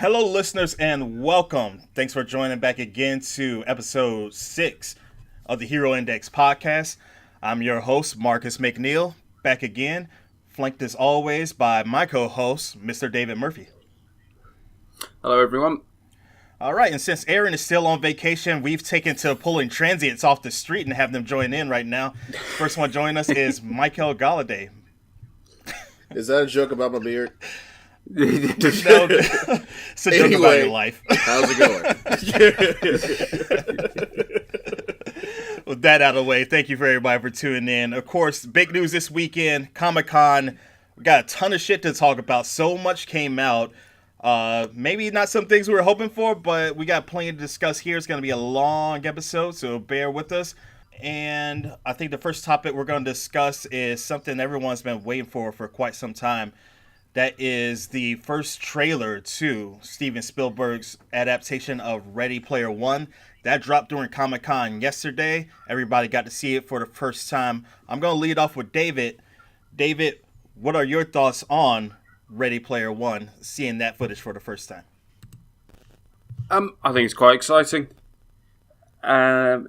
Hello, listeners, and welcome. Thanks for joining back again to episode 6 of the Hero Index podcast. I'm your host, Marcus McNeil, back again, flanked as always by my co-host, Mr. David Murphy. Hello, everyone. All right, and since Aaron is still on vacation, we've taken to pulling transients off the street and have them join in right now. First one joining us is Mykel Goliday. Is that a joke about my beard? No, it's a joke about your life. How's it going? With that out of the way, thank you for everybody for tuning in. Of course, big news this weekend, Comic-Con. We got a ton of shit to talk about. So much came out. Maybe not some things we were hoping for, but we got plenty to discuss here. It's going to be a long episode, so bear with us. And I think the first topic we're going to discuss is something everyone's been waiting for quite some time. That is the first trailer to Steven Spielberg's adaptation of Ready Player One. That dropped during Comic-Con yesterday. Everybody got to see it for the first time. I'm going to lead off with David. David, what are your thoughts on Ready Player One, seeing that footage for the first time? I think it's quite exciting. We're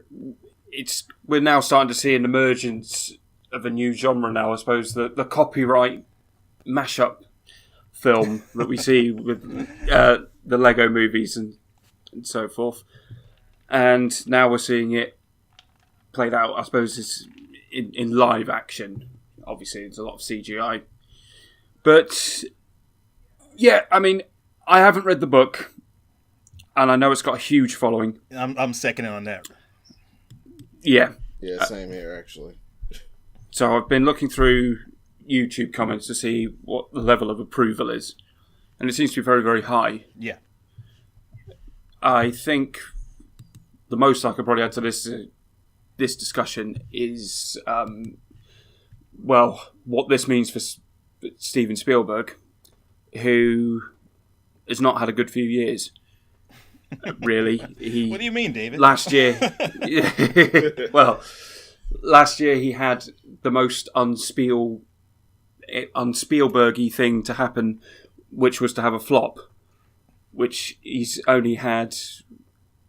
now starting to see an emergence of a new genre now, I suppose, the copyright mashup film that we see with the Lego movies and so forth. And now we're seeing it played out, I suppose, is in live action. Obviously, there's a lot of CGI. But, yeah, I mean, I haven't read the book, and I know it's got a huge following. I'm seconding on that. Yeah. Yeah, same here, actually. So I've been looking through YouTube comments to see what the level of approval is, and it seems to be very, very high. Yeah. I think the most I could probably add to this discussion is, what this means for Steven Spielberg, who has not had a good few years. Really, what do you mean, David? Last year, last year he had the most unspielbergy thing to happen, which was to have a flop, which he's only had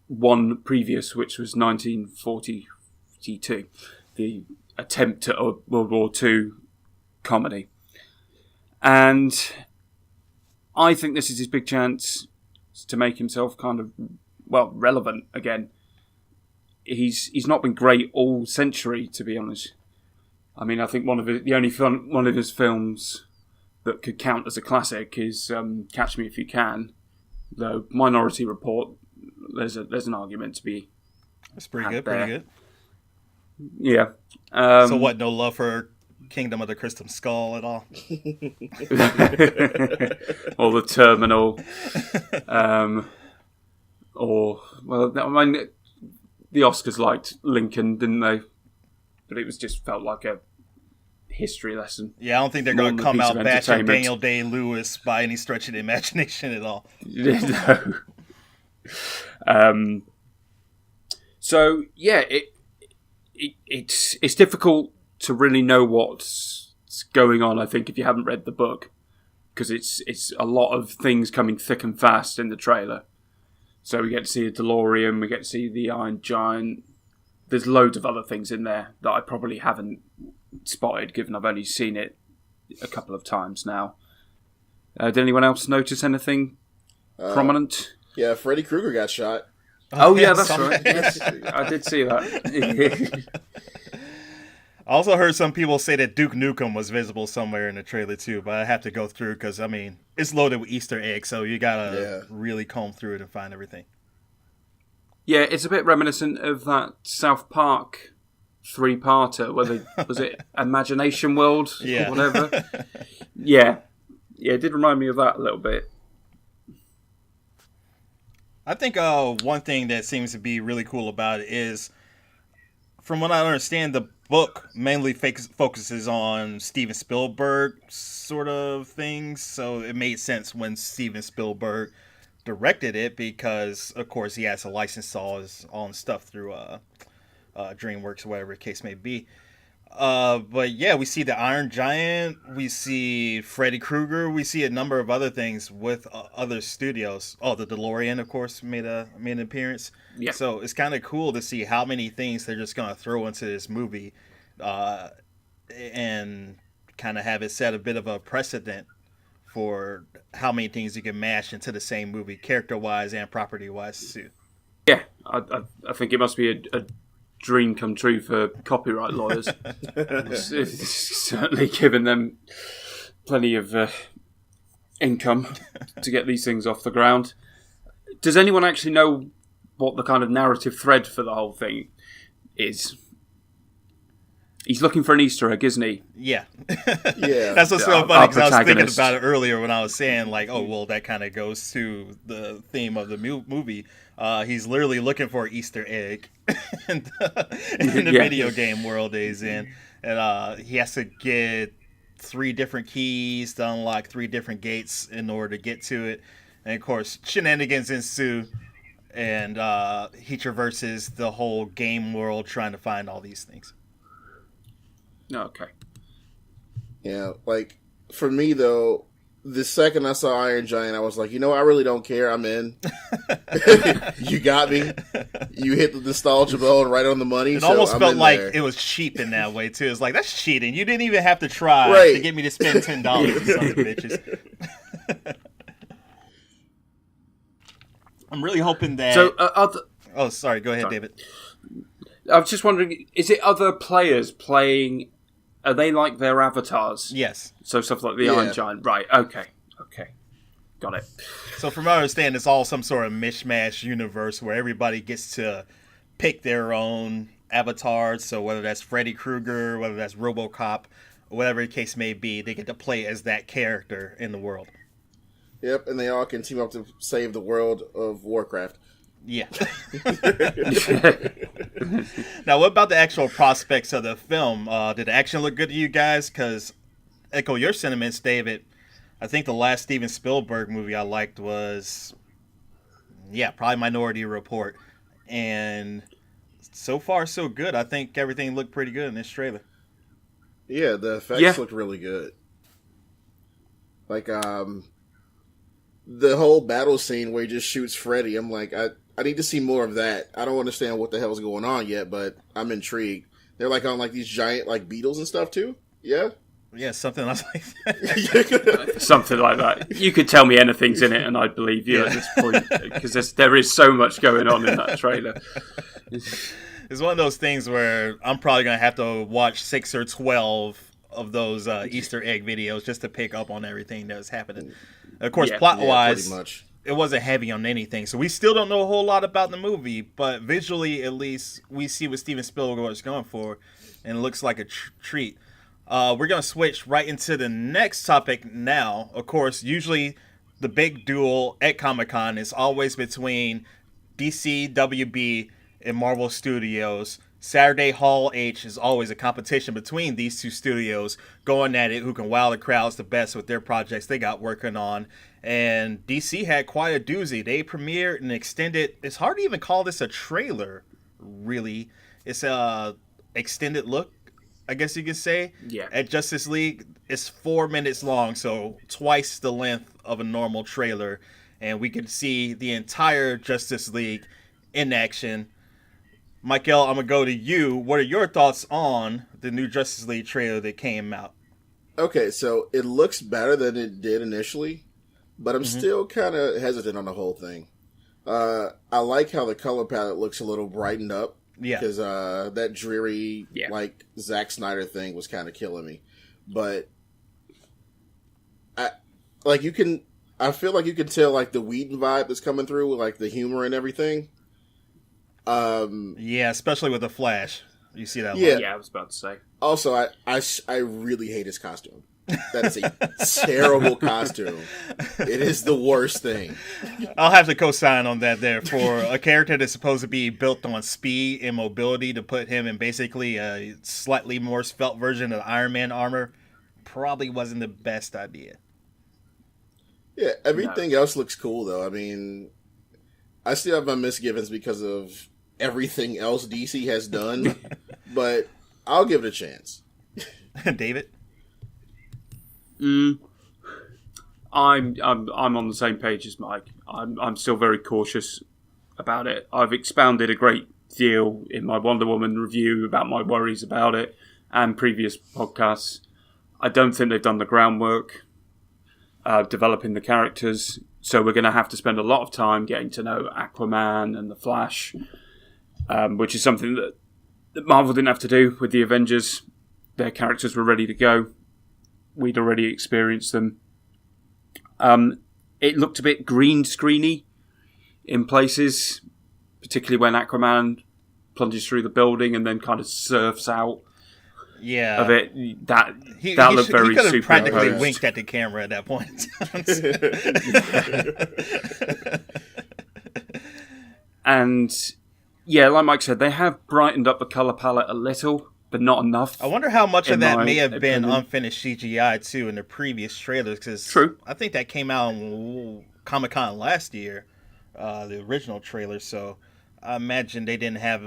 one previous, which was 1942, the attempt at a World War II comedy. And I think this is his big chance to make himself kind of, relevant again. He's not been great all century, to be honest. I mean, I think one of his films that could count as a classic is Catch Me If You Can. Though Minority Report, there's an argument to be. That's pretty good. Pretty good. Yeah. So what? No love for Kingdom of the Crystal Skull at all? Or The Terminal. The Oscars liked Lincoln, didn't they? But it was just felt like a history lesson. Yeah, I don't think they're going to come out bashing Daniel Day-Lewis by any stretch of the imagination at all. No. So yeah, it's difficult to really know what's going on, I think, if you haven't read the book, because it's a lot of things coming thick and fast in the trailer. So we get to see a DeLorean, we get to see the Iron Giant. There's loads of other things in there that I probably haven't spotted, given I've only seen it a couple of times now. Did anyone else notice anything prominent? Yeah, Freddy Krueger got shot. Oh yeah, that's right. Yes, I did see that. I also heard some people say that Duke Nukem was visible somewhere in the trailer too, but I have to go through because, I mean, it's loaded with Easter eggs, so you gotta really comb through it and find everything. Yeah, it's a bit reminiscent of that South Park 3-parter, was it Imagination World or whatever? Yeah, it did remind me of that a little bit. I think one thing that seems to be really cool about it is, from what I understand, the book mainly focuses on Steven Spielberg sort of things, so it made sense when Steven Spielberg directed it because, of course, he has a license to all his own stuff through DreamWorks, whatever the case may be. But yeah, we see the Iron Giant, we see Freddy Krueger, we see a number of other things with other studios. Oh, the DeLorean, of course, made an appearance. Yeah. So it's kind of cool to see how many things they're just gonna throw into this movie, uh, and kind of have it set a bit of a precedent for how many things you can mash into the same movie, character wise and property wise too. Yeah, I think it must be a dream come true for copyright lawyers. it's certainly given them plenty of income to get these things off the ground. Does anyone actually know what the kind of narrative thread for the whole thing is? He's looking for an Easter egg, isn't he? Yeah. Yeah. That's what's so funny, because I was thinking protagonist. about it earlier when I was saying, like, oh, well, that kind of goes to the theme of the movie. He's literally looking for an Easter egg in the Yeah. video game world that he's in. And he has to get 3 different keys to unlock 3 different gates in order to get to it. And, of course, shenanigans ensue. And he traverses the whole game world trying to find all these things. Okay. Yeah, like, for me, though, the second I saw Iron Giant, I was like, I really don't care. I'm in. You got me. You hit the nostalgia bone right on the money. It so almost I'm felt in like there. it was cheap in that way, too. It's like, that's cheating. You didn't even have to try Right. to get me to spend $10 on some bitches. I'm really hoping that... So, Oh, sorry. Go ahead, Sorry. David. I was just wondering, is it other players playing? Are they like their avatars? Yes. So stuff like the Yeah. Iron Giant, right? Okay, got it. So from what I understand, it's all some sort of mishmash universe where everybody gets to pick their own avatars. So whether that's Freddy Krueger, whether that's RoboCop, or whatever the case may be, they get to play as that character in the world. Yep, and they all can team up to save the world of Warcraft. Yeah. Now, what about the actual prospects of the film? Did the action look good to you guys? Because, echo your sentiments, David, I think the last Steven Spielberg movie I liked was, probably Minority Report. And so far, so good. I think everything looked pretty good in this trailer. Yeah, the effects looked really good. Like, the whole battle scene where he just shoots Freddy, I'm like, I need to see more of that. I don't understand what the hell's going on yet, but I'm intrigued. They're like on like these giant like beetles and stuff too. Yeah, Yeah, something else like that. Something like that. You could tell me anything's in it, and I'd believe you at this point, because there is so much going on in that trailer. It's one of those things where I'm probably going to have to watch 6 or 12 of those Easter egg videos just to pick up on everything that was happening. Of course, Yeah. plot-wise, pretty much. it wasn't heavy on anything, so we still don't know a whole lot about the movie, but visually, at least, we see what Steven Spielberg is going for, and it looks like a treat. We're going to switch right into the next topic now. Of course, usually the big duel at Comic-Con is always between DC, WB, and Marvel Studios. Saturday Hall H is always a competition between these two studios going at it, who can wow the crowds the best with their projects they got working on. And DC had quite a doozy. They premiered an extended, it's hard to even call this a trailer, really. It's a extended look, I guess you could say, Yeah. at Justice League. It's 4 minutes long, so twice the length of a normal trailer. And we can see the entire Justice League in action. Mykel, I'm going to go to you. What are your thoughts on the new Justice League trailer that came out? Okay, so it looks better than it did initially, but I'm still kind of hesitant on the whole thing. I like how the color palette looks a little brightened up. Yeah. Because that dreary, Yeah. like, Zack Snyder thing was kind of killing me. But, I feel like you can tell, like, the Whedon vibe that's coming through with, like, the humor and everything. Yeah, especially with the Flash. You see that? Yeah. one. Yeah, I was about to say. Also, I really hate his costume. That is a terrible costume. It is the worst thing. I'll have to co-sign on that there. For a character that's supposed to be built on speed and mobility, to put him in basically a slightly more svelte version of Iron Man armor probably wasn't the best idea. Yeah, everything else looks cool, though. I mean, I still have my misgivings because of everything else DC has done, but I'll give it a chance. David? I'm on the same page as Mike. I'm still very cautious about it. I've expounded a great deal in my Wonder Woman review about my worries about it and previous podcasts. I don't think they've done the groundwork developing the characters, so we're going to have to spend a lot of time getting to know Aquaman and the Flash, which is something that Marvel didn't have to do with the Avengers. Their characters were ready to go. We'd already experienced them. It looked a bit green screeny in places, particularly when Aquaman plunges through the building and then kind of surfs out of it. That looked very he could have superimposed. practically winked at the camera at that point. And yeah, like Mike said, they have brightened up the colour palette a little, but not enough. I wonder how much of that may have been opinion. unfinished CGI too in the previous trailers. Cause True. I think that came out on Comic-Con last year, the original trailer. So I imagine they didn't have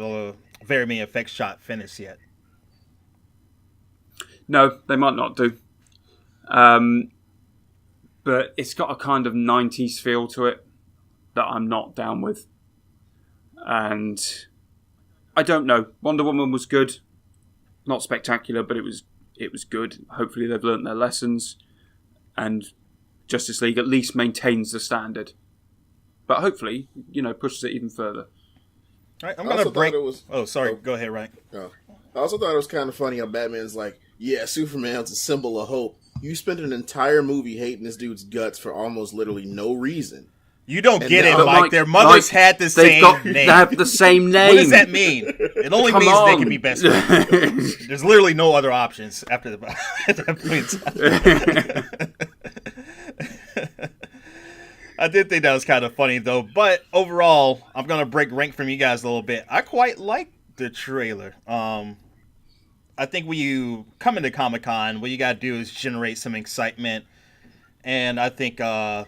very many effects shot finished yet. No, they might not do. But it's got a kind of 90s feel to it that I'm not down with. And I don't know. Wonder Woman was good. Not spectacular, but it was good. Hopefully they've learnt their lessons. And Justice League at least maintains the standard. But hopefully, pushes it even further. All right, I'm going to break... Go ahead, Ryan. Oh. I also thought it was kind of funny how Batman's like, yeah, Superman's a symbol of hope. You spent an entire movie hating this dude's guts for almost literally no reason. You don't get it, Mike. Their mothers had the same name. They have the same name. What does that mean? It only means they can be best friends. There's literally no other options after that point. I did think that was kind of funny, though. But overall, I'm going to break rank from you guys a little bit. I quite like the trailer. I think when you come into Comic-Con, what you got to do is generate some excitement. And I think the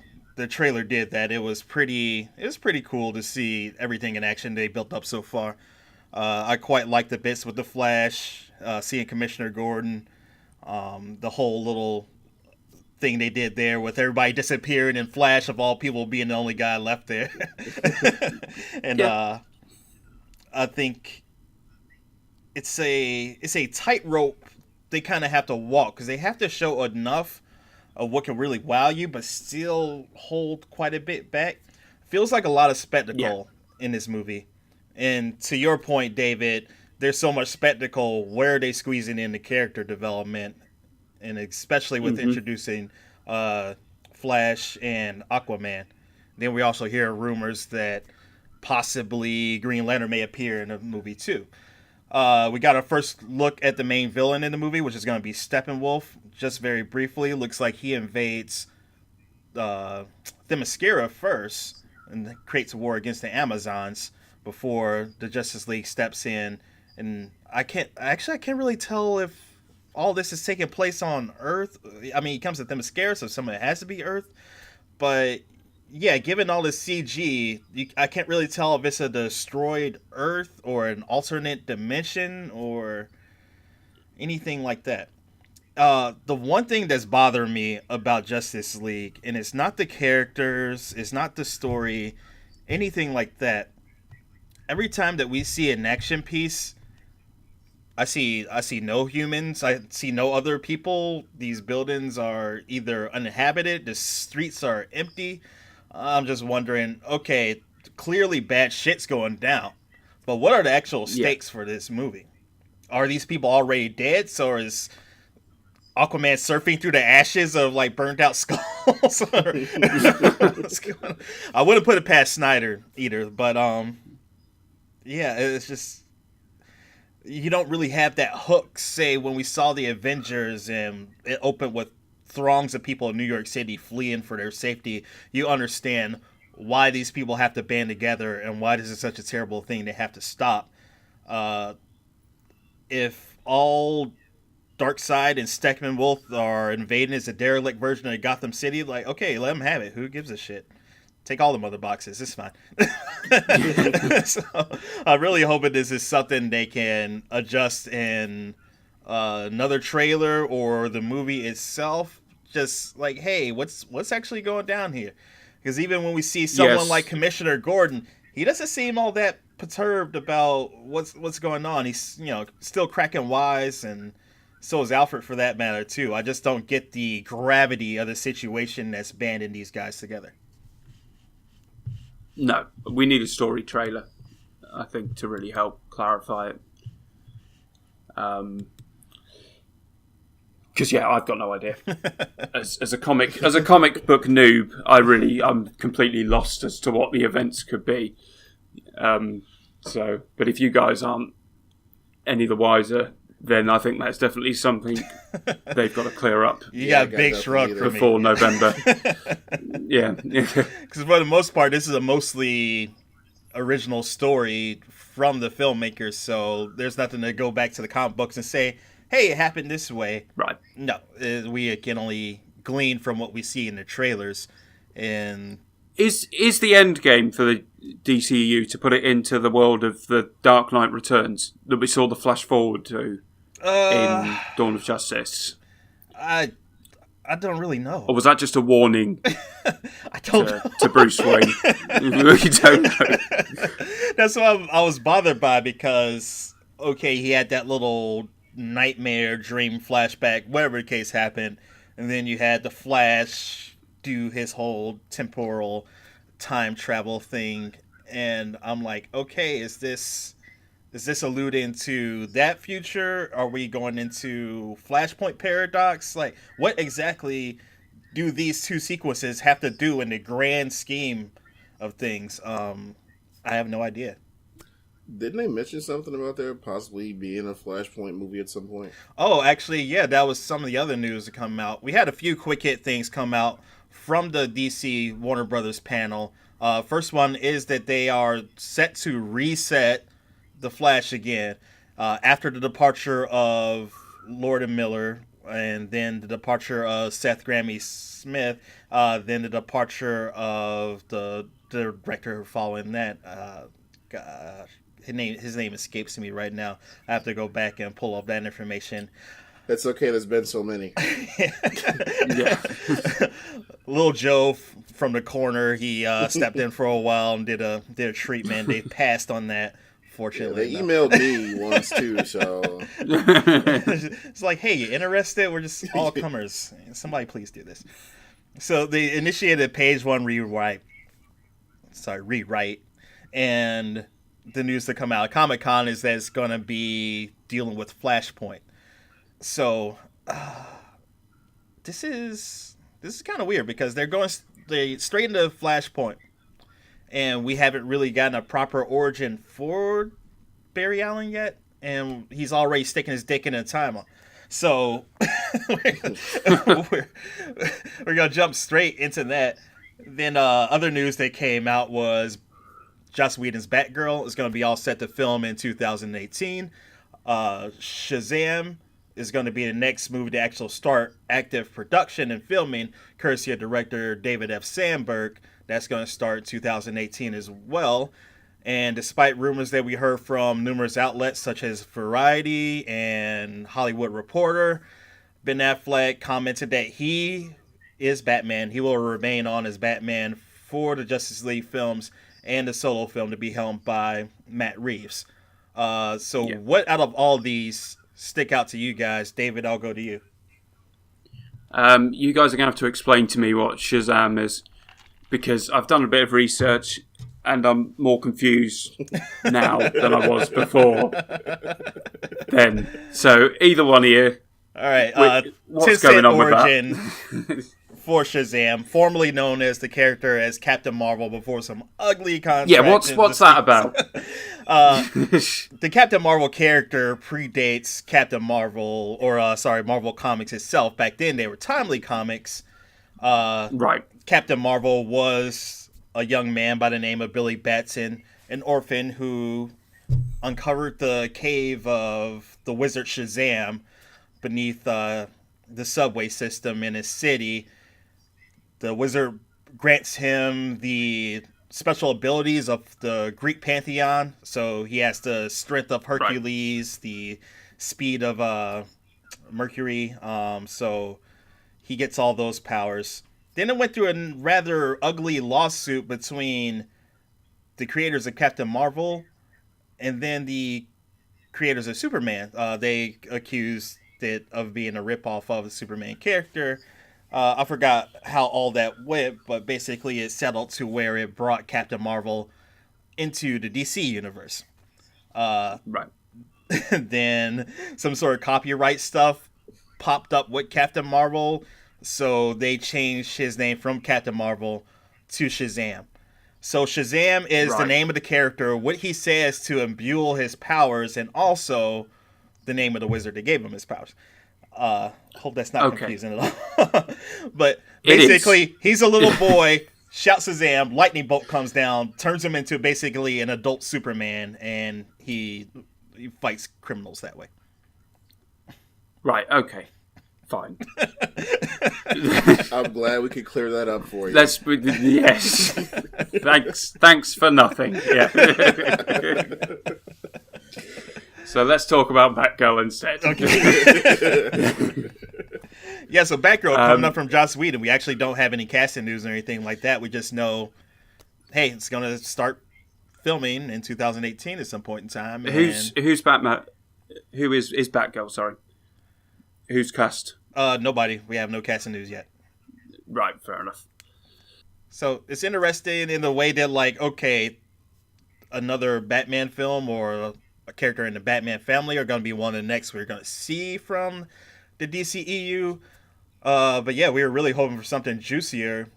trailer did that. It was pretty cool to see everything in action they built up so far. I quite like the bits with the Flash, seeing Commissioner Gordon, the whole little thing they did there with everybody disappearing and Flash of all people being the only guy left there. And I think it's a tightrope they kind of have to walk because they have to show enough of what can really wow you, but still hold quite a bit back. Feels like a lot of spectacle in this movie. And to your point, David, there's so much spectacle. Where are they squeezing in the character development? And especially with introducing Flash and Aquaman. Then we also hear rumors that possibly Green Lantern may appear in the movie too. We got our first look at the main villain in the movie, which is going to be Steppenwolf. Just very briefly, looks like he invades Themyscira first and creates a war against the Amazons before the Justice League steps in. And I can't really tell if all this is taking place on Earth. I mean, he comes to Themyscira, so some of it has to be Earth. But yeah, given all this CG, I can't really tell if it's a destroyed Earth or an alternate dimension or anything like that. The one thing that's bothering me about Justice League, and it's not the characters, it's not the story, anything like that. Every time that we see an action piece, I see no humans. I see no other people. These buildings are either uninhabited. The streets are empty. I'm just wondering, okay, clearly bad shit's going down. But what are the actual stakes for this movie? Are these people already dead? So is Aquaman surfing through the ashes of like burned out skulls? What's going on? I wouldn't put it past Snyder either, but yeah, it's just you don't really have that hook. Say when we saw the Avengers and it opened with throngs of people in New York City fleeing for their safety, you understand why these people have to band together and why this is such a terrible thing they have to stop. If all Darkseid and Steppenwolf are invading as a derelict version of Gotham City, like, okay, let them have it. Who gives a shit? Take all the mother boxes. It's fine. So, I'm really hoping this is something they can adjust and another trailer or the movie itself, just like, hey, what's actually going down here? Because even when we see someone like Commissioner Gordon, he doesn't seem all that perturbed about what's going on. He's still cracking wise, and so is Alfred for that matter too. I just don't get the gravity of the situation that's banding these guys together. No, we need a story trailer, I think, to really help clarify it. Because I've got no idea. As a comic book noob, I'm completely lost as to what the events could be. But if you guys aren't any the wiser, then I think that's definitely something they've got to clear up. You got a big shrug for me. Before November. Yeah. Because for the most part, this is a mostly original story from the filmmakers, so there's nothing to go back to the comic books and say, hey, it happened this way. Right. No, we can only glean from what we see in the trailers. And Is the end game for the DCU to put it into the world of the Dark Knight Returns that we saw the flash forward to in Dawn of Justice? I don't really know. Or was that just a warning I don't know. to Bruce Wayne? You don't know. That's what I was bothered by, because, okay, he had that little nightmare dream flashback, whatever the case happened, and then you had the Flash do his whole temporal time travel thing, and I'm like, okay, is this alluding to that future? Are we going into Flashpoint paradox? Like, what exactly do these two sequences have to do in the grand scheme of things? I have no idea. Didn't they mention something about there possibly being a Flashpoint movie at some point? Oh, actually, yeah, that was some of the other news to come out. We had a few quick hit things come out from the DC Warner Brothers panel. First one is that they are set to reset the Flash again after the departure of Lord and Miller, and then the departure of Seth Grammy Smith, then the departure of the director following that. Gosh, his name escapes me right now. I have to go back and pull up that information. It's okay. There's been so many. Yeah. Little Joe from the corner, he stepped in for a while and did a treatment. They passed on that. Fortunately, they emailed me once too, so it's like, hey, you interested? We're just all comers. Somebody please do this. So they initiated page one rewrite, and the news to come out of Comic-Con is that it's going to be dealing with Flashpoint. So this is kind of weird, because they're going straight into Flashpoint. And we haven't really gotten a proper origin for Barry Allen yet. And he's already sticking his dick in a timer. So we're going to jump straight into that. Then other news that came out was Joss Whedon's Batgirl is going to be all set to film in 2018. Shazam is going to be the next movie to actually start active production and filming, courtesy of director David F. Sandberg. That's going to start 2018 as well. And despite rumors that we heard from numerous outlets such as Variety and Hollywood Reporter, Ben Affleck commented that he is Batman. He will remain on as Batman for the Justice League films and the solo film to be helmed by Matt Reeves. What out of all these stick out to you guys? David, I'll go to you. You guys are going to have to explain to me what Shazam is, because I've done a bit of research and I'm more confused now than I was before then. So either one of you. All right. What's going on origin with that? For Shazam, formerly known as the character as Captain Marvel before some ugly contracts. Yeah, what's that about? The Captain Marvel character predates Captain Marvel, Marvel Comics itself. Back then, they were Timely Comics. Right. Captain Marvel was a young man by the name of Billy Batson, an orphan who uncovered the cave of the wizard Shazam beneath the subway system in his city. The wizard grants him the special abilities of the Greek pantheon, so he has the strength of Hercules, the speed of Mercury. So he gets all those powers. Then it went through a rather ugly lawsuit between the creators of Captain Marvel and then the creators of Superman. They accused it of being a ripoff of the Superman character. I forgot how all that went, but basically it settled to where it brought Captain Marvel into the DC universe. Right. Then some sort of copyright stuff popped up with Captain Marvel, so they changed his name from Captain Marvel to Shazam. So Shazam is the Right. name of the character, what he says to imbue his powers, and also the name of the wizard that gave him his powers. Hope that's not Okay. confusing at all. But It is. basically, he's a little boy, shouts Shazam, lightning bolt comes down, turns him into basically an adult Superman, and he fights criminals that way. Right. Okay. Fine. I'm glad we could clear that up for you. Yes. Thanks for nothing. Yeah. So let's talk about Batgirl instead. Yeah, so Batgirl coming up from Joss Whedon. We actually don't have any casting news or anything like that. We just know, hey, it's going to start filming in 2018 at some point in time. Who's Batman? Who is Batgirl? Sorry. Who's cast? Nobody. We have no casting news yet. Right. Fair enough. So it's interesting in the way that, like, okay, another Batman film or a character in the Batman family are going to be one of the next we're going to see from the DCEU. But yeah, we were really hoping for something juicier.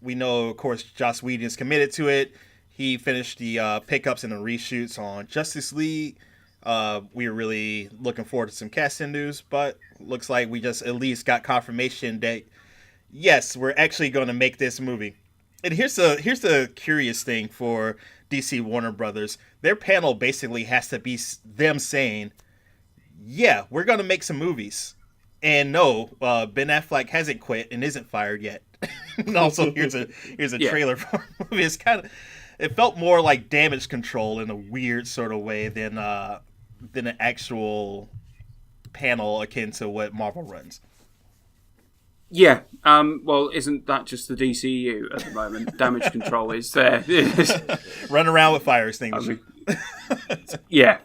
We know, of course, Joss Whedon is committed to it. He finished the pickups and the reshoots on Justice League. We were really looking forward to some casting news, but looks like we just at least got confirmation that yes, we're actually going to make this movie. And here's the curious thing for DC Warner Brothers. Their panel basically has to be them saying, yeah, we're going to make some movies. And no, Ben Affleck hasn't quit and isn't fired yet. And also, here's a trailer for a movie. It felt more like Damage Control in a weird sort of way than an actual panel akin to what Marvel runs. Yeah. Well, isn't that just the DCU at the moment? Damage Control is there. Run around with fire extinguisher. Yeah.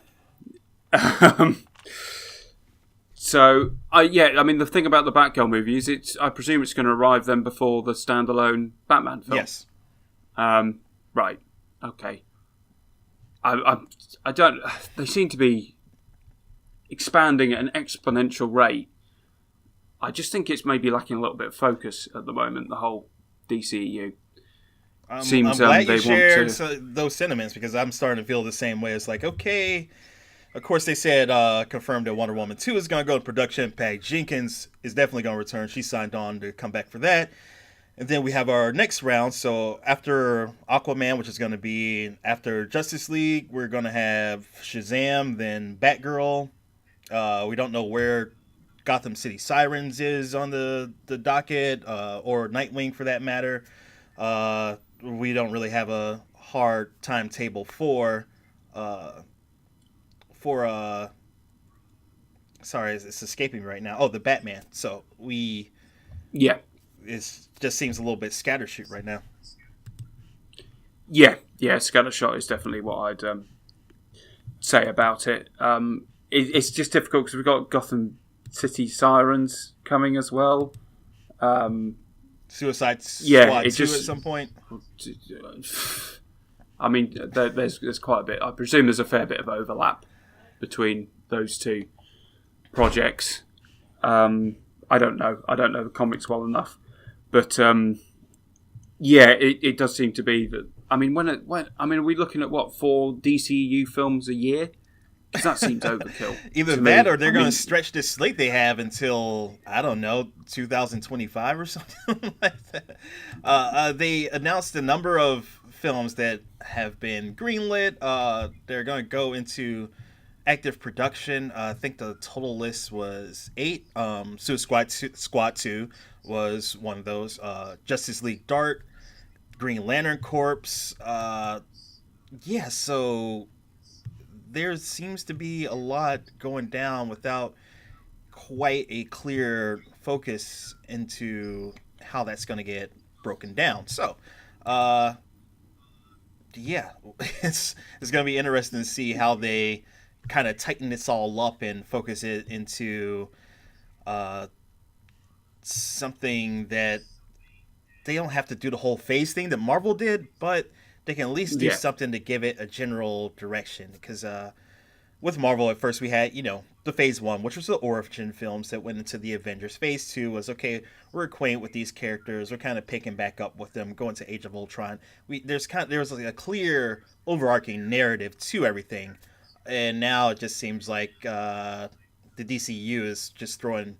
So, I mean, the thing about the Batgirl movie is I presume it's going to arrive then before the standalone Batman film. Yes. Right. Okay. I don't. They seem to be expanding at an exponential rate. I just think it's maybe lacking a little bit of focus at the moment. The whole DCEU. I'm Seems glad they you shared want to. those sentiments because I'm starting to feel the same way. It's like, okay, of course they said confirmed that Wonder Woman 2 is going to go to production. Patty Jenkins is definitely going to return. She signed on to come back for that. And then we have our next round. So after Aquaman, which is going to be after Justice League, we're going to have Shazam, then Batgirl. We don't know where Gotham City Sirens is on the docket, or Nightwing for that matter. We don't really have a hard timetable for sorry, it's escaping me right now. Oh, the Batman. So Yeah. it just seems a little bit scattershot right now. Yeah. Scattershot is definitely what I'd say about it. It's just difficult because we've got Gotham City Sirens coming as well. Suicide Squad 2 it just at some point. I mean, there's quite a bit. I presume there's a fair bit of overlap between those two projects. I don't know the comics well enough, but it does seem to be that. I mean, are we looking at 4 DCU films a year? Because that seems overkill. Either that or they're going to stretch this slate they have until, I don't know, 2025 or something like that. They announced a number of films that have been greenlit. They're going to go into active production. I think the total list was 8. Suicide Squad 2 was one of those. Justice League Dark, Green Lantern Corps. So there seems to be a lot going down without quite a clear focus into how that's going to get broken down. So, yeah, it's going to be interesting to see how they kind of tighten this all up and focus it into uh, something that they don't have to do the whole phase thing that Marvel did, but they can at least do something to give it a general direction. Because with Marvel, at first we had, the phase one, which was the origin films that went into the Avengers. Phase two was, okay, we're acquainted with these characters. We're kind of picking back up with them, going to Age of Ultron. There was like a clear overarching narrative to everything. And now it just seems like the DCU is just throwing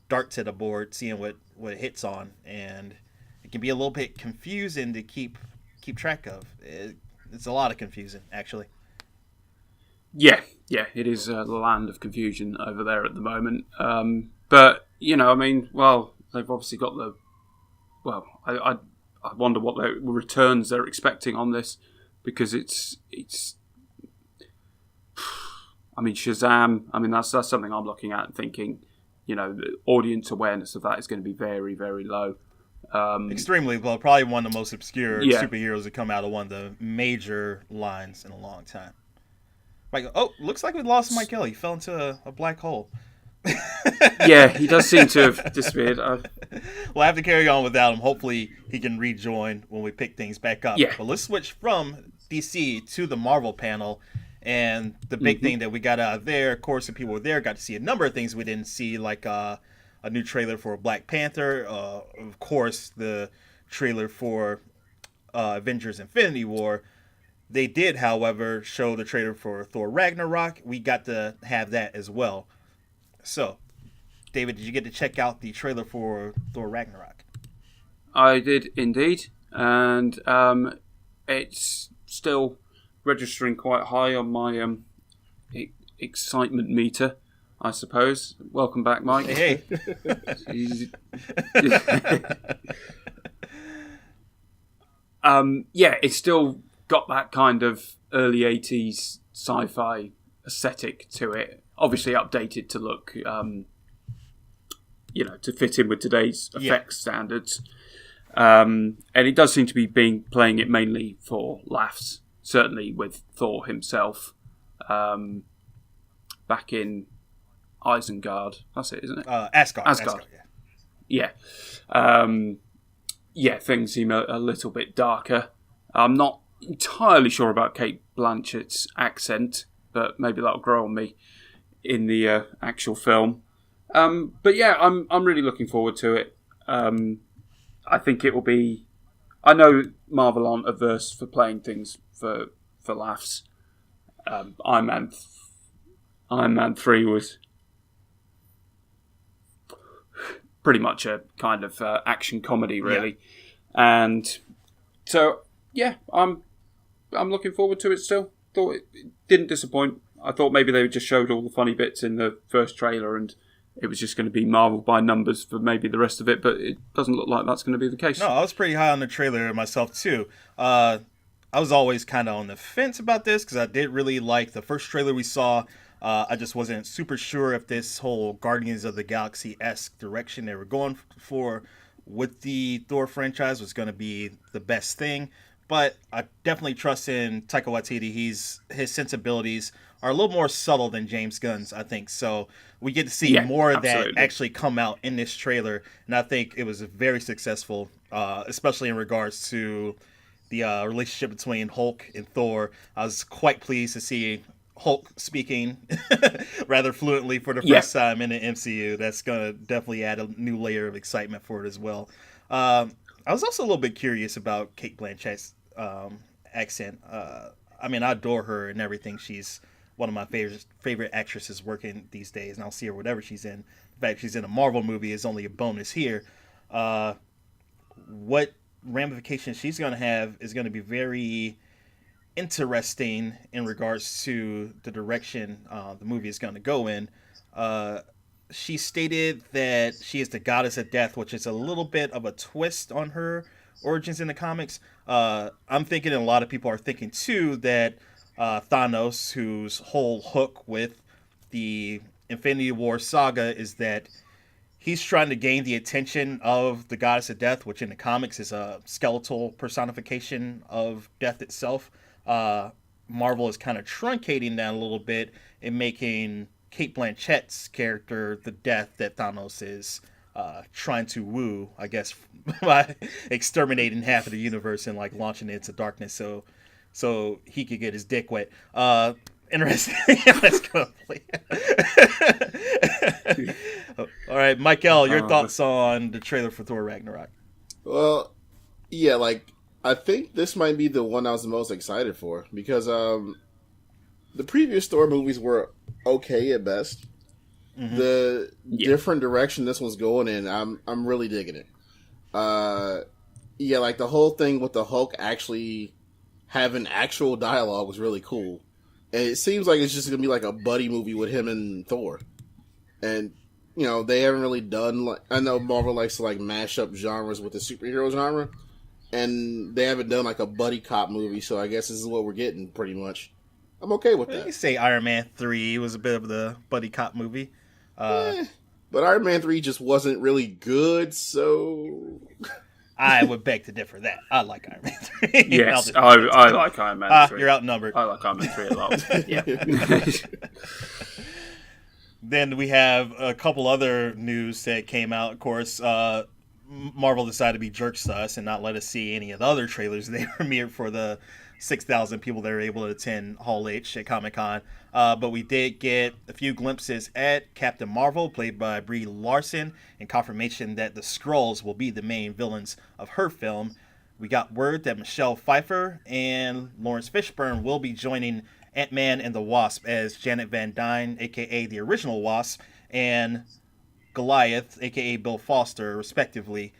darts at the board, seeing what it hits on. And it can be a little bit confusing to keep track of. It's a lot of confusing, actually. Yeah, it is the land of confusion over there at the moment. But they've obviously got the. Well, I wonder what the returns they're expecting on this, because it's. I mean, Shazam. I mean, that's something I'm looking at and thinking, the audience awareness of that is going to be very, very low. Extremely low. Probably one of the most obscure superheroes to come out of one of the major lines in a long time. Looks like we lost Mykel. He fell into a black hole. Yeah, he does seem to have disappeared. We'll have to carry on without him. Hopefully, he can rejoin when we pick things back up. Yeah. But let's switch from DC to the Marvel panel. And the big thing that we got out of there, of course, the people were there, got to see a number of things we didn't see, like a new trailer for Black Panther. Of course, the trailer for Avengers Infinity War. They did, however, show the trailer for Thor Ragnarok. We got to have that as well. So, David, did you get to check out the trailer for Thor Ragnarok? I did indeed. And it's still registering quite high on my excitement meter, I suppose. Welcome back, Mike. Hey. It's still got that kind of early 80s sci-fi aesthetic to it. Obviously updated to look, to fit in with today's effects standards. And it does seem to be playing it mainly for laughs. Certainly with Thor himself, back in Isengard. That's it, isn't it? Asgard. Yeah. Things seem a little bit darker. I'm not entirely sure about Cate Blanchett's accent, but maybe that'll grow on me in the actual film. But yeah, I'm really looking forward to it. I think it will be. I know Marvel aren't averse for playing things for laughs. Iron Man 3 was pretty much a kind of action comedy, really, and so I'm looking forward to it still. Thought it didn't disappoint. I thought maybe they just showed all the funny bits in the first trailer and it was just going to be Marvel by numbers for maybe the rest of it, but it doesn't look like that's going to be the case. No, I was pretty high on the trailer myself too. I was always kind of on the fence about this because I did really like the first trailer we saw. I just wasn't super sure if this whole Guardians of the Galaxy-esque direction they were going for with the Thor franchise was going to be the best thing. But I definitely trust in Taika Waititi. His sensibilities are a little more subtle than James Gunn's, I think. So we get to see more of that actually come out in this trailer. And I think it was very successful, especially in regards to the relationship between Hulk and Thor. I was quite pleased to see Hulk speaking rather fluently for the first time in the MCU. That's going to definitely add a new layer of excitement for it as well. I was also a little bit curious about Cate Blanchett's accent. I mean, I adore her and everything. She's one of my favorite actresses working these days, and I'll see her whatever she's in. The fact she's in a Marvel movie is only a bonus here. What ramifications she's going to have is going to be very interesting in regards to the direction the movie is going to go in. She stated that she is the goddess of death, which is a little bit of a twist on her origins in the comics. I'm thinking, and a lot of people are thinking too, that Thanos, whose whole hook with the Infinity War saga is that he's trying to gain the attention of the goddess of death, which in the comics is a skeletal personification of death itself. Marvel is kind of truncating that a little bit and making Kate Blanchett's character the death that Thanos is trying to woo, I guess, by exterminating half of the universe and like launching it into darkness so he could get his dick wet. Interesting. Let's go. All right, Mykel, your thoughts on the trailer for Thor Ragnarok? Well, yeah, like I think this might be the one I was the most excited for because the previous Thor movies were okay at best. Mm-hmm. The different direction this one's going in, I'm really digging it. Yeah, like the whole thing with the Hulk actually having actual dialogue was really cool. And it seems like it's just going to be like a buddy movie with him and Thor. And, you know, they haven't really done, like, I know Marvel likes to, like, mash up genres with the superhero genre. And they haven't done, like, a buddy cop movie, so I guess this is what we're getting, pretty much. I'm okay with that. You could say Iron Man 3 was a bit of the buddy cop movie. But Iron Man 3 just wasn't really good, so... I would beg to differ that. I like Iron Man 3. Yes, I like Iron Man 3. You're outnumbered. I like Iron Man 3 a lot. Yeah. Then we have a couple other news that came out. Of course, Marvel decided to be jerks to us and not let us see any of the other trailers they premiered for the 6,000 people that were able to attend Hall H at Comic-Con. But we did get a few glimpses at Captain Marvel, played by Brie Larson, and confirmation that the Skrulls will be the main villains of her film. We got word that Michelle Pfeiffer and Lawrence Fishburne will be joining Ant-Man and the Wasp as Janet Van Dyne, a.k.a. the original Wasp, and Goliath, a.k.a. Bill Foster, respectively.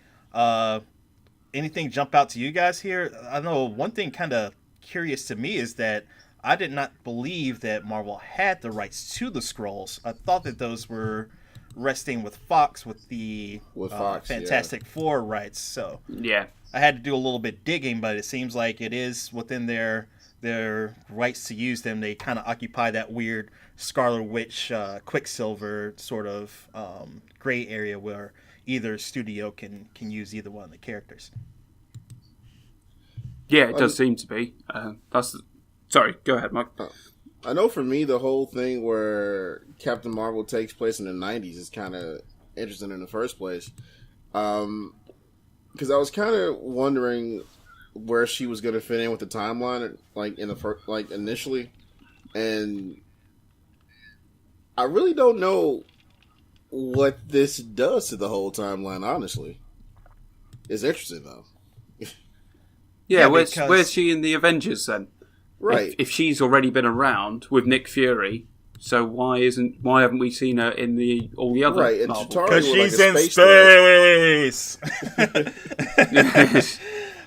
Anything jump out to you guys here? I know one thing kind of curious to me is that I did not believe that Marvel had the rights to the Skrulls. I thought that those were resting with Fox with the Fantastic Four rights. So yeah, I had to do a little bit digging, but it seems like it is within their rights to use them. They kind of occupy that weird Scarlet Witch, Quicksilver sort of gray area where either studio can use either one of the characters. Yeah, it does seem to be. Sorry, go ahead, Mike. I know for me, the whole thing where Captain Marvel takes place in the 90s is kind of interesting in the first place. Because I was kind of wondering where she was going to fit in with the timeline, like in the first, like initially, and I really don't know what this does to the whole timeline. Honestly, it's interesting though. Yeah, where's she in the Avengers then? Right. If she's already been around with Nick Fury, so why haven't we seen her in all the other? Right, because she's like in space.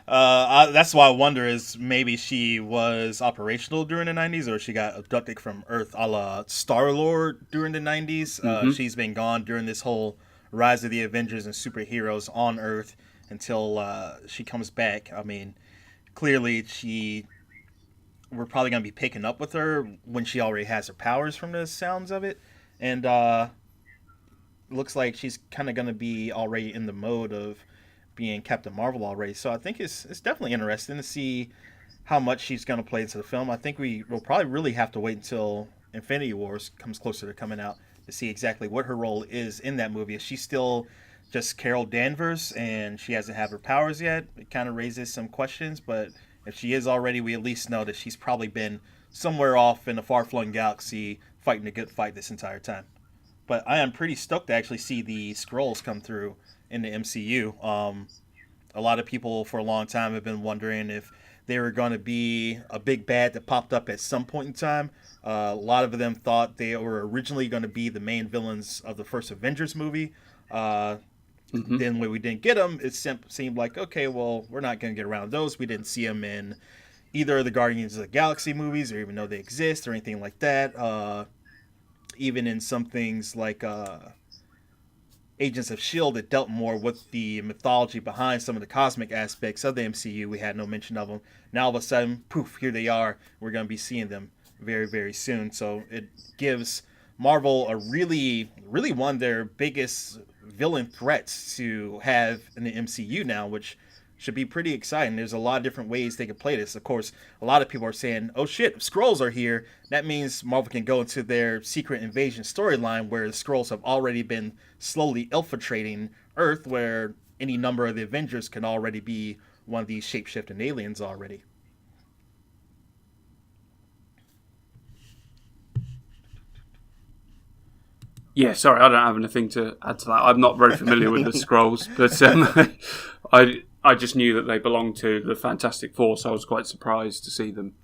That's why I wonder is maybe she was operational during the 90s or she got abducted from Earth a la Star-Lord during the 90s. She's been gone during this whole rise of the Avengers and superheroes on Earth until she comes back. I mean, clearly we're probably going to be picking up with her when she already has her powers from the sounds of it. And looks like she's kind of going to be already in the mode of being Captain Marvel already. So I think it's definitely interesting to see how much she's going to play into the film. I think we'll probably really have to wait until Infinity Wars comes closer to coming out to see exactly what her role is in that movie. Is she still just Carol Danvers and she hasn't had her powers yet? It kind of raises some questions, but if she is already, we at least know that she's probably been somewhere off in a far-flung galaxy fighting a good fight this entire time. But I am pretty stoked to actually see the Skrulls come through in the MCU. A lot of people for a long time have been wondering if they were going to be a big bad that popped up at some point in time. A lot of them thought they were originally going to be the main villains of the first Avengers movie. Then when we didn't get them, it seemed like, okay, well, we're not going to get around those. We didn't see them in either of the Guardians of the Galaxy movies or even know they exist or anything like that. Even in some things like Agents of S.H.I.E.L.D. that dealt more with the mythology behind some of the cosmic aspects of the MCU, we had no mention of them. Now all of a sudden, poof, here they are. We're going to be seeing them very, very soon. So it gives Marvel are really, really one of their biggest villain threats to have in the MCU now, which should be pretty exciting. There's a lot of different ways they could play this. Of course, a lot of people are saying, oh shit, Skrulls are here. That means Marvel can go into their Secret Invasion storyline where the Skrulls have already been slowly infiltrating Earth, where any number of the Avengers can already be one of these shape-shifting aliens already. Yeah, sorry, I don't have anything to add to that. I'm not very familiar with the Skrulls, but I just knew that they belonged to the Fantastic Four, so I was quite surprised to see them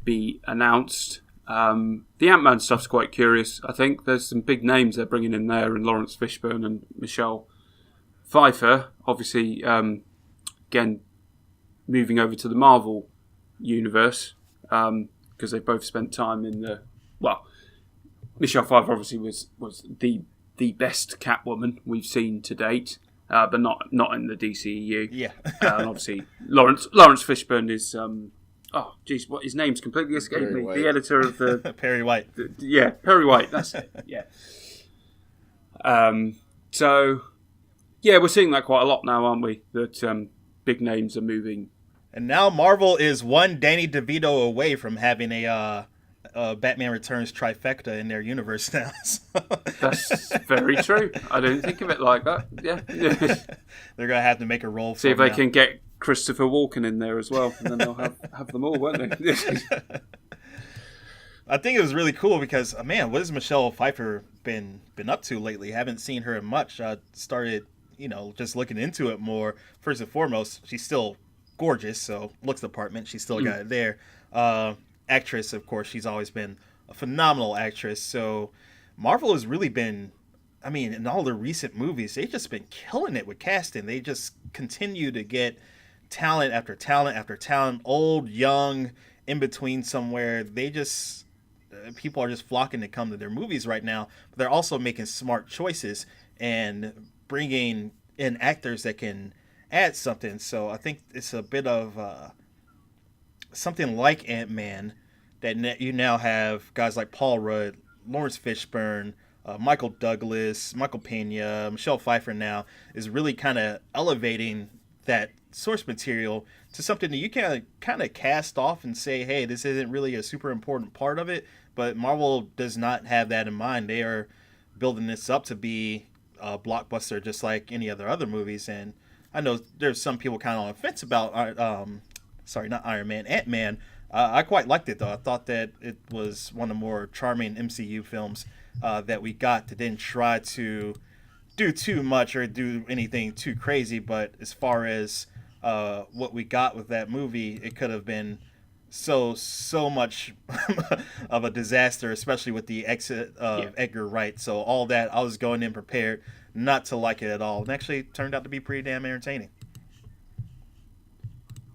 be announced. The Ant-Man stuff's quite curious. I think there's some big names they're bringing in there, and Lawrence Fishburne and Michelle Pfeiffer. Obviously, again, moving over to the Marvel universe, because they both spent time in the... Well, Michelle Pfeiffer obviously was the best Catwoman we've seen to date, but not in the DCEU. Yeah. And obviously, Lawrence Fishburne is... oh, geez, what his name's completely escaped me. White. The editor of the... Perry White. Yeah, Perry White, that's it, yeah. So, yeah, we're seeing that quite a lot now, aren't we? That big names are moving. And now Marvel is one Danny DeVito away from having a Batman Returns trifecta in their universe now. That's very true. I didn't think of it like that. Yeah. They're going to have to make a role for See if they now. can get Christopher Walken in there as well, and then they'll have them all, won't they? I think it was really cool because, man, what has Michelle Pfeiffer been up to lately? Haven't seen her much. I started, just looking into it more. First and foremost, she's still gorgeous, so looks department, she's still got it there. Actress, of course, she's always been a phenomenal actress. So Marvel has really been, in all the recent movies, they've just been killing it with casting. They just continue to get talent after talent after talent, old, young, in between somewhere. They just, people are just flocking to come to their movies right now. But they're also making smart choices and bringing in actors that can add something. So I think it's a bit of something like Ant-Man, that you now have guys like Paul Rudd, Lawrence Fishburne, Michael Douglas, Michael Pena, Michelle Pfeiffer now is really kind of elevating that source material to something that you can kind of cast off and say, hey, this isn't really a super important part of it. But Marvel does not have that in mind. They are building this up to be a blockbuster just like any other movies. And I know there's some people kind of on the fence about not Iron Man, Ant-Man. I quite liked it, though. I thought that it was one of the more charming MCU films that we got that didn't try to do too much or do anything too crazy. But as far as what we got with that movie, it could have been so much of a disaster, especially with the exit of Edgar Wright. So all that, I was going in prepared not to like it at all. And actually it turned out to be pretty damn entertaining.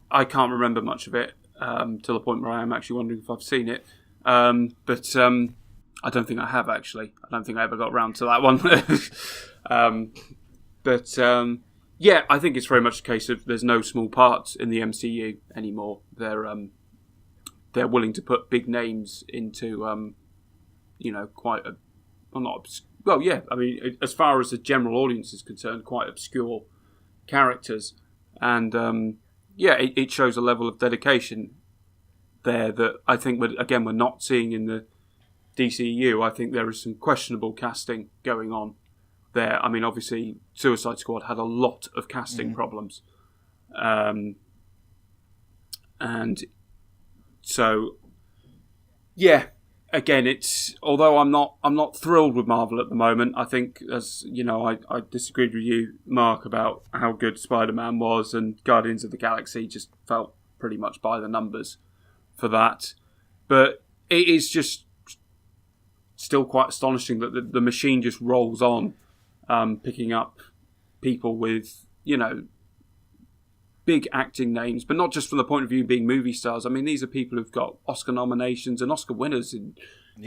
I can't remember much of it to the point where I am actually wondering if I've seen it. But I don't think I have, actually. I don't think I ever got around to that one. Yeah, I think it's very much a case of there's no small parts in the MCU anymore. They're willing to put big names into, quite a... Well, not... Well, yeah, as far as the general audience is concerned, quite obscure characters. And... it shows a level of dedication there that I think we're not seeing in the DCEU. I think there is some questionable casting going on there. Obviously, Suicide Squad had a lot of casting problems, and so again, it's although I'm not thrilled with Marvel at the moment. I think, as you know, I disagreed with you, Mark, about how good Spider-Man was, and Guardians of the Galaxy just felt pretty much by the numbers for that. But it is just still quite astonishing that the machine just rolls on, picking up people with big acting names, but not just from the point of view of being movie stars. These are people who've got Oscar nominations and Oscar winners in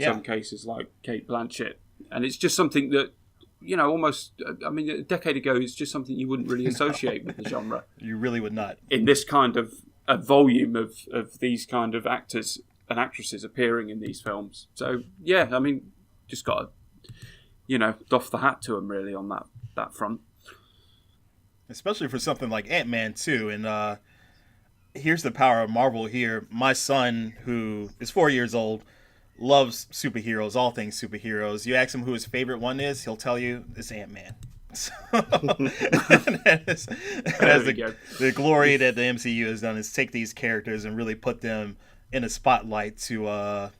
some cases, like Cate Blanchett. And it's just something that, almost, a decade ago, it's just something you wouldn't really associate with the genre. You really would not. In this kind of a volume of these kind of actors. and actresses appearing in these films. So yeah, I mean, just got to, doff the hat to them really on that front. Especially for something like Ant-Man too. And here's the power of Marvel here. My son, who is 4 years old, loves superheroes, all things superheroes. You ask him who his favorite one is, he'll tell you it's Ant-Man. So, that is the glory that the MCU has done, is take these characters and really put them in a spotlight to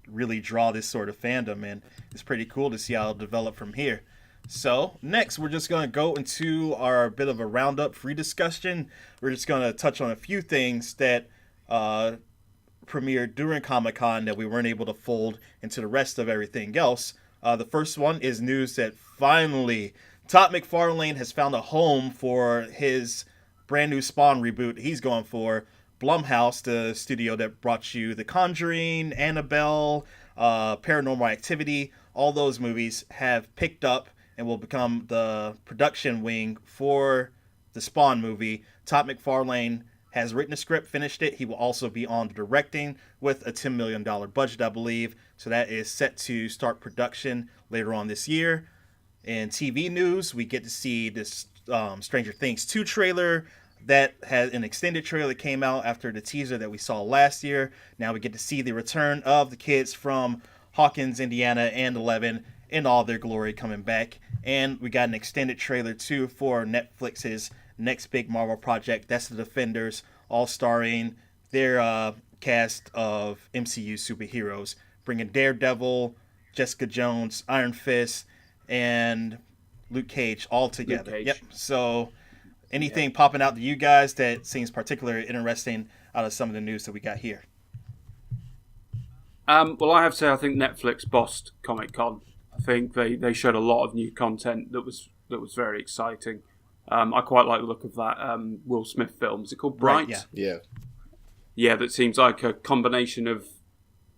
really draw this sort of fandom, and it's pretty cool to see how it'll develop from here. So next, we're just going to go into our bit of a roundup free discussion. We're just going to touch on a few things that premiered during Comic-Con that we weren't able to fold into the rest of everything else. The first one is news that finally Todd McFarlane has found a home for his brand new Spawn reboot he's going for. Blumhouse, the studio that brought you The Conjuring, Annabelle, Paranormal Activity, all those movies have picked up and will become the production wing for the Spawn movie. Todd McFarlane has written the script, finished it. He will also be on the directing with a $10 million budget, I believe. So that is set to start production later on this year. In TV news, we get to see this Stranger Things 2 trailer that had an extended trailer that came out after the teaser that we saw last year. Now we get to see the return of the kids from Hawkins, Indiana, and 11 in all their glory coming back. And we got an extended trailer too for Netflix's next big Marvel project. That's The Defenders, all starring their cast of MCU superheroes, bringing Daredevil, Jessica Jones, Iron Fist, and Luke Cage all together. Luke Cage. Yep. So anything popping out to you guys that seems particularly interesting out of some of the news that we got here? Well, I have to say, I think Netflix bossed Comic-Con. I think they showed a lot of new content that was very exciting. I quite like the look of that Will Smith film. Is it called Bright? Right, Yeah. Yeah, that seems like a combination of...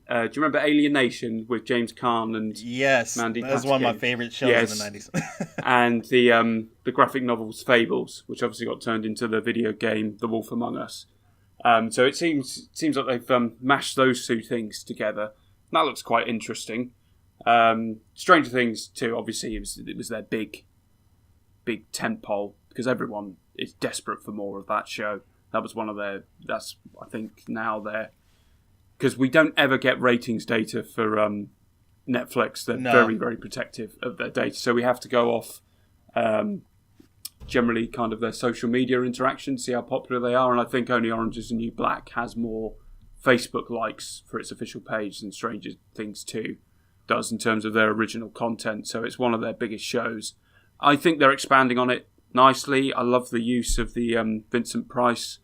do you remember Alienation with James Caan and Yes, Mandy that was one of my Patinkin? favorite shows Yes. in the 90s. And the graphic novels Fables, which obviously got turned into the video game The Wolf Among Us. So it seems like they've mashed those two things together. That looks quite interesting. Stranger Things 2, obviously, it was their big tentpole because everyone is desperate for more of that show. That was one of their. That's, I think, now their. Because we don't ever get ratings data for Netflix. They're very, very protective of their data. So we have to go off generally kind of their social media interactions, see how popular they are. And I think only Orange is the New Black has more Facebook likes for its official page than Stranger Things 2 does in terms of their original content. So it's one of their biggest shows. I think they're expanding on it nicely. I love the use of the Vincent Price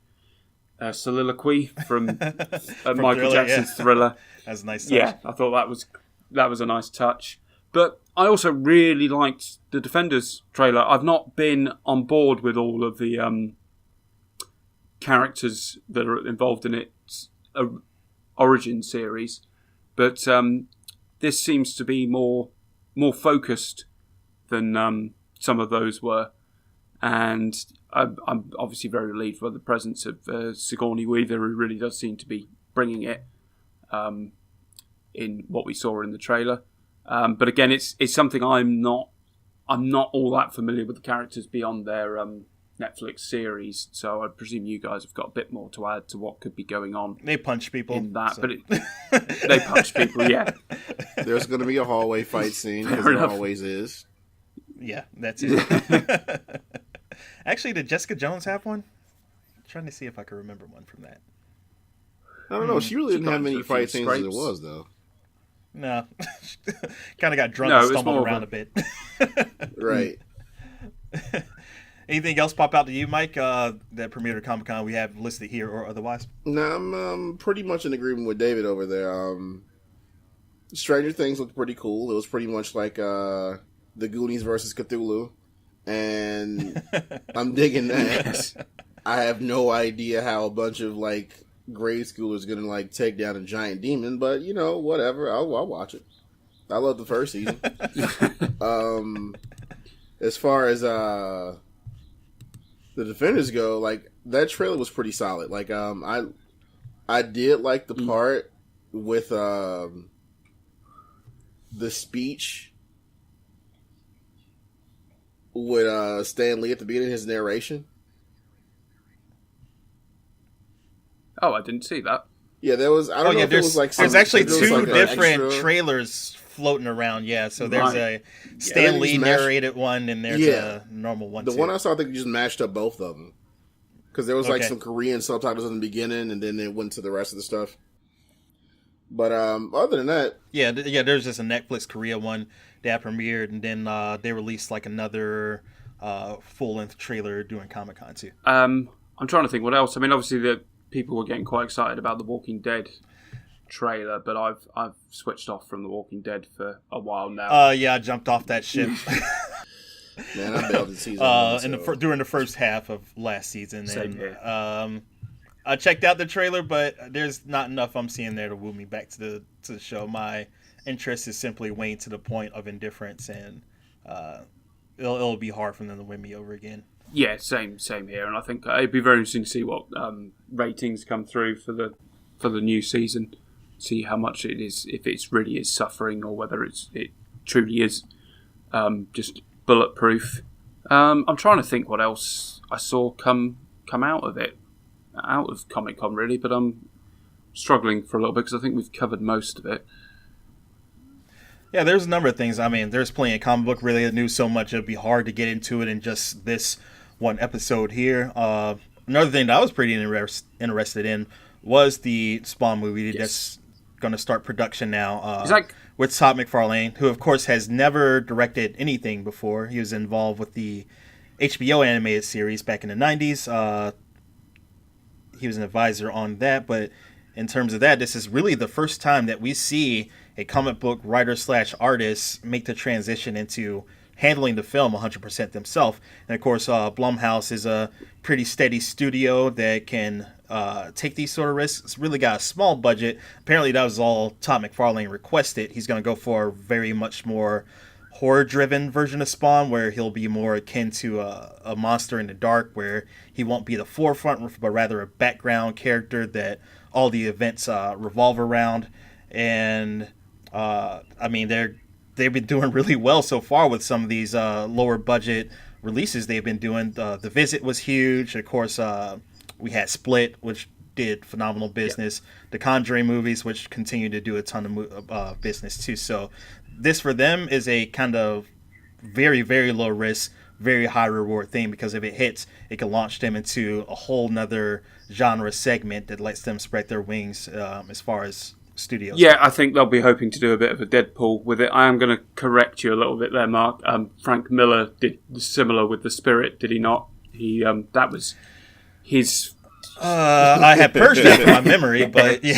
soliloquy from Michael Thriller, Jackson's Thriller. That's a nice touch. Yeah, I thought that was a nice touch. But I also really liked the Defenders trailer. I've not been on board with all of the characters that are involved in its origin series, but this seems to be more focused than some of those were. And I'm obviously very relieved by the presence of Sigourney Weaver, who really does seem to be bringing it in what we saw in the trailer. But again, it's something I'm not all that familiar with the characters beyond their Netflix series. So I presume you guys have got a bit more to add to what could be going on. They punch people in that, so. But they punch people. Yeah, There's going to be a hallway fight scene, because Fair there enough. always is. Yeah, that's it. Actually, did Jessica Jones have one? I'm trying to see if I can remember one from that. I don't know. She really didn't got have many into a few fight scenes as it scrapes. was, though. No. Kind of got drunk No, and it was stumbled more of around a- a bit. Right. Anything else pop out to you, Mike, that premiered at Comic-Con we have listed here or otherwise? No, I'm pretty much in agreement with David over there. Stranger Things looked pretty cool. It was pretty much like the Goonies versus Cthulhu. And I'm digging that. I have no idea how a bunch of, grade schoolers are going to, take down a giant demon. But, whatever. I'll watch it. I love the first season. As far as the Defenders go, that trailer was pretty solid. I did like the part with the speech with Stan Lee at the beginning of his narration. Oh, I didn't see that. Yeah, there was. I don't know if it was like there's actually two different extra trailers floating around. Yeah, so there's Right. a Stan Lee narrated one, and there's a normal one. The too. one I saw, I think you just mashed up both of them because there was like Okay. some Korean subtitles in the beginning, and then it went to the rest of the stuff. But other than that, yeah, there's just a Netflix Korea one that premiered, and then they released like another full length trailer during Comic-Con too. I'm trying to think what else. I mean, obviously the people were getting quite excited about the Walking Dead trailer, but I've switched off from the Walking Dead for a while now. Yeah, I jumped off that ship. man, I bailed in season one. During the first half of last season. Same And here. I checked out the trailer, but there's not enough I'm seeing there to woo me back to the show. My interest is simply waned to the point of indifference, and it'll be hard for them to win me over again. Yeah, same here, and I think it'd be very interesting to see what ratings come through for the new season. See how much it is, if it really is suffering, or whether it truly is just bulletproof. I'm trying to think what else I saw come out of it, out of Comic-Con really, but I'm struggling for a little bit because I think we've covered most of it. Yeah, there's a number of things. I mean, there's plenty of comic book related news, so much it'd be hard to get into it in just this one episode here. Another thing that I was pretty interested in was the Spawn movie that's going to start production now with Todd McFarlane, who of course has never directed anything before. He was involved with the HBO animated series back in the 90s. He was an advisor on that, but in terms of that, this is really the first time that we see a comic book writer/artist make the transition into handling the film 100% themselves. And of course, Blumhouse is a pretty steady studio that can take these sort of risks. It's really got a small budget. Apparently, that was all Todd McFarlane requested. He's going to go for a very much more horror-driven version of Spawn, where he'll be more akin to a monster in the dark, where he won't be the forefront, but rather a background character that all the events revolve around. And I mean, they've been doing really well so far with some of these lower budget releases they've been doing. The Visit was huge. Of course, we had Split, which did phenomenal business. The Conjuring movies, which continue to do a ton of business too. So this for them is a kind of very, very low risk, very high reward thing, because if it hits, it can launch them into a whole nother genre segment that lets them spread their wings as far as studios. Yeah, I think they'll be hoping to do a bit of a Deadpool with it. I am going to correct you a little bit there, Mark. Frank Miller did similar with The Spirit, did he not? That was his... I had purged that from my memory, but yeah.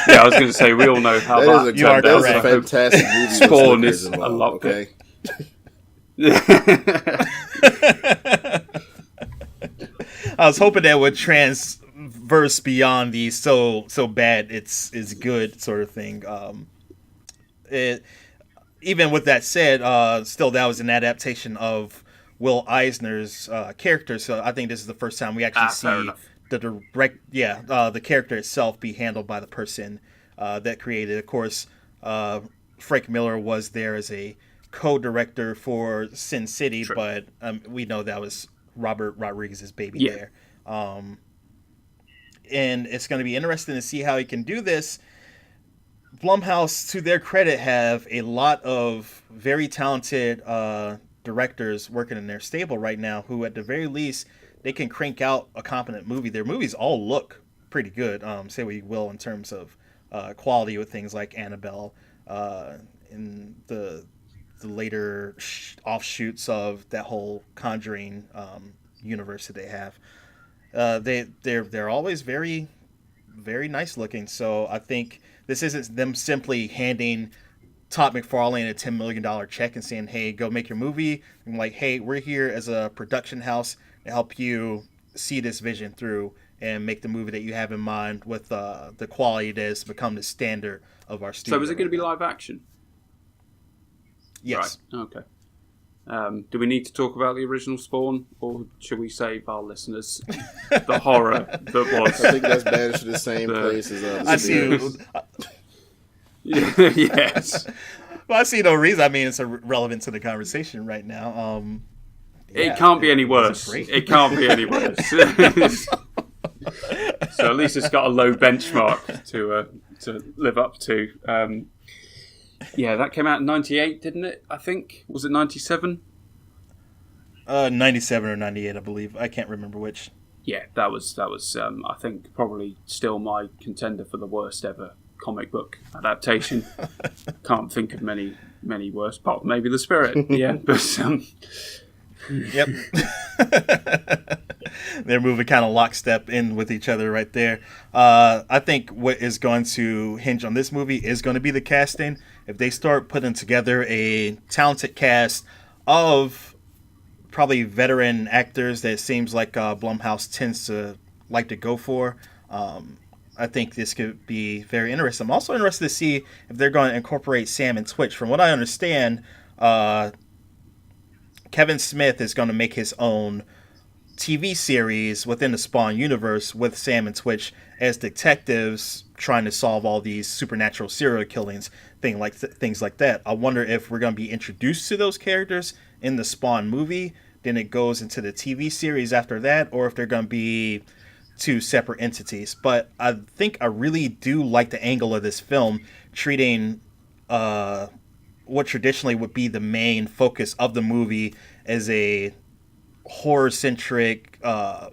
Yeah, I was going to say, we all know how that is a fantastic movie. Spawn is a lot, okay? I was hoping that would transverse beyond the so bad it's good sort of thing. Even with that said, still that was an adaptation of Will Eisner's character, so I think this is the first time we actually see the character itself be handled by the person that created it. Of course, Frank Miller was there as a co-director for Sin City, but we know that was Robert Rodriguez's baby there. And it's going to be interesting to see how he can do this. Blumhouse, to their credit, have a lot of very talented directors working in their stable right now who, at the very least, they can crank out a competent movie. Their movies all look pretty good, say what you will, in terms of quality, with things like Annabelle and the later offshoots of that whole Conjuring universe that they have. They're always very, very nice looking. So I think this isn't them simply handing Todd McFarlane a $10 million check and saying, hey, go make your movie. I'm like, hey, we're here as a production house to help you see this vision through and make the movie that you have in mind with the quality that has become the standard of our studio. So is it going to be live action? Yes. Right. Okay. Do we need to talk about the original Spawn, or should we save our listeners the horror that was? I think that's banished to the same place as I see. Yes. Well, I see no reason. I mean, it's relevant to the conversation right now. It can't be any worse. It can't be any worse. So at least it's got a low benchmark to live up to. Yeah, that came out in 98, didn't it? I think. Was it 97? 97 or 98, I believe. I can't remember which. Yeah, that was. I think probably still my contender for the worst ever comic book adaptation. Can't think of many worse, apart from maybe The Spirit. Yeah, but Yep. They're moving kind of lockstep in with each other right there. I think what is going to hinge on this movie is going to be the casting. If they start putting together a talented cast of probably veteran actors that it seems like Blumhouse tends to like to go for, I think this could be very interesting. I'm also interested to see if they're going to incorporate Sam and Twitch. From what I understand, Kevin Smith is going to make his own TV series within the Spawn universe with Sam and Twitch as detectives trying to solve all these supernatural serial killings, things like that. I wonder if we're going to be introduced to those characters in the Spawn movie, then it goes into the TV series after that, or if they're going to be two separate entities. But I think I really do like the angle of this film, treating what traditionally would be the main focus of the movie as a horror-centric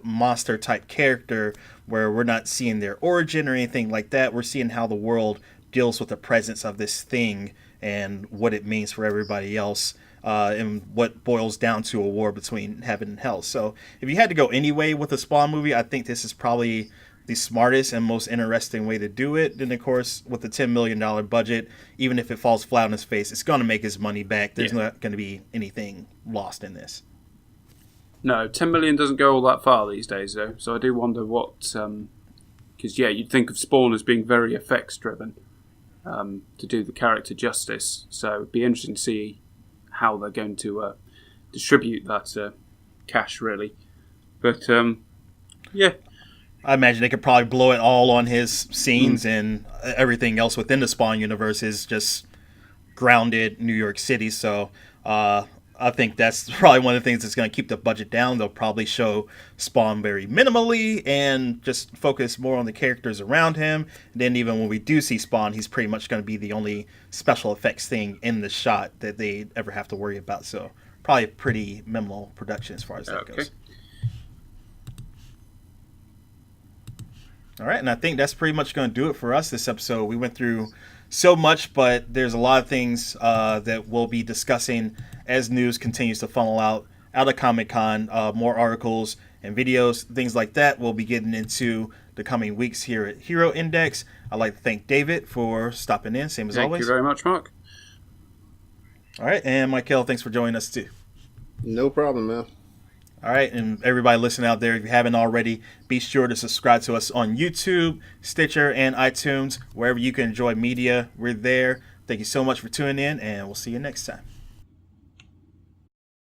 monster-type character, where we're not seeing their origin or anything like that. We're seeing how the world deals with the presence of this thing and what it means for everybody else, and what boils down to a war between heaven and hell. So if you had to go anyway with a Spawn movie, I think this is probably the smartest and most interesting way to do it. Then, of course, with the $10 million budget, even if it falls flat on its face, it's going to make its money back. There's not going to be anything lost in this. No, 10 million doesn't go all that far these days, though. So I do wonder what... Because, you'd think of Spawn as being very effects-driven to do the character justice. So it'd be interesting to see how they're going to distribute that cash, really. But, yeah. I imagine they could probably blow it all on his scenes, and everything else within the Spawn universe is just grounded New York City. So I think that's probably one of the things that's going to keep the budget down. They'll probably show Spawn very minimally and just focus more on the characters around him. And then even when we do see Spawn, he's pretty much going to be the only special effects thing in the shot that they ever have to worry about. So probably a pretty minimal production as far as that goes. All right, and I think that's pretty much going to do it for us this episode. We went through so much, but there's a lot of things that we'll be discussing as news continues to funnel out of Comic-Con. More articles and videos, things like that we'll be getting into the coming weeks here at Hero Index. I'd like to thank David for stopping in, same as always. Thank you very much, Mark. All right, and Mykel, thanks for joining us too. No problem, man. All right, and everybody listening out there, if you haven't already, be sure to subscribe to us on YouTube, Stitcher, and iTunes. Wherever you can enjoy media, we're there. Thank you so much for tuning in, and we'll see you next time.